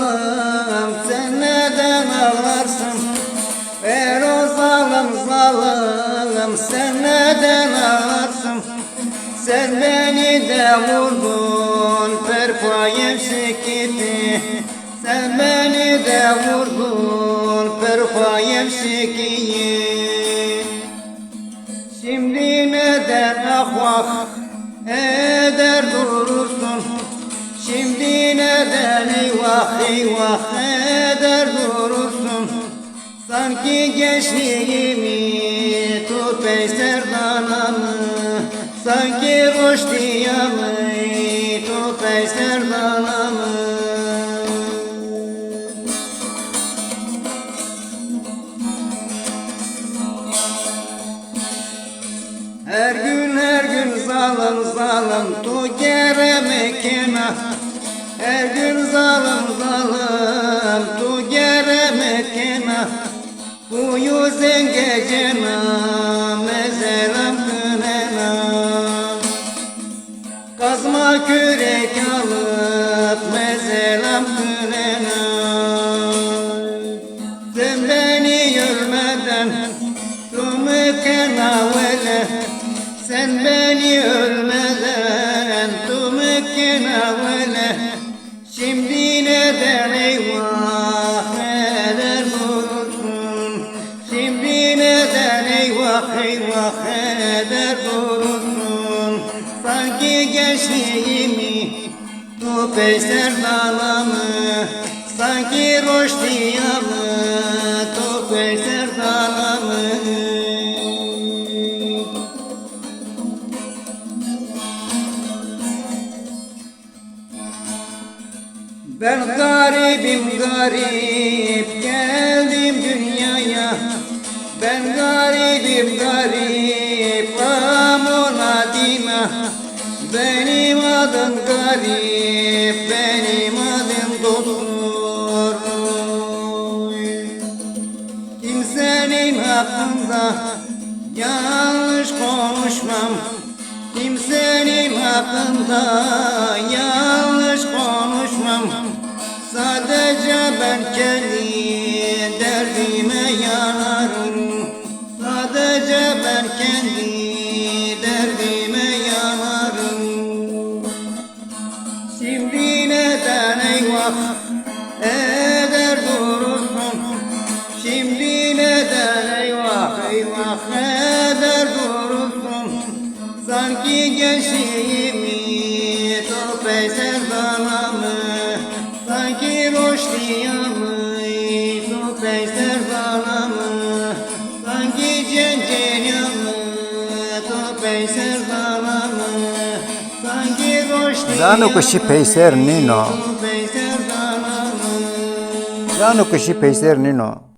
zalım, sen neden ağlarsın? Ero zalım zalım, sen neden ağlarsın? Sen beni de vurdun, perpayem şekiti. Sen beni de vurdun, perpayem şekiti. Şimdi neden ahvah eder durursun? Şimdi neden eyvah eyvah eder durursun? Sanki gençliğimi tut ey serdanamı, sanki roşdiyamı tut ey serdanamı. Her gün zalım zalım tu gere mekena. Her gün zalım zalım tu gere mekena. Kuyu zengecena mezelam kınena. Kazma kürek alıp mezelam kınena. Sen beni ölmeden tümükena vele. Sen beni ölmeden tümükena vele. Şimdi neden eyvah eder durursun? Şimdi neden eyvah eyvah eder durursun? Sanki gençliğimi tup ey serdanamı, sanki roşdiyamı tup ey serdanamı. Ben garibim garip geldim dünyaya. Ben garibim garip amona dima. Benim adım garip, benim adım doktor. Kimsenin hakkında yanlış konuşmam. Kimsenin hakkında yanlış konuşmam. Sadece ben kendi derdime yanarım. Sadece ben kendi derdime yanarım. Şimdi neden eyvah eder durursun? Şimdi neden eyvah eyvah eder durursun? Sanki gençliğimi tup ey serdanamı, sanki roşdiyamı tup ey serdanamı, sanki cencelyamı tup ey serdanamı, sanki roşdiyamı Zanu kushi peyser nino. tup ey serdanamı. Zanu kushi peyser nino.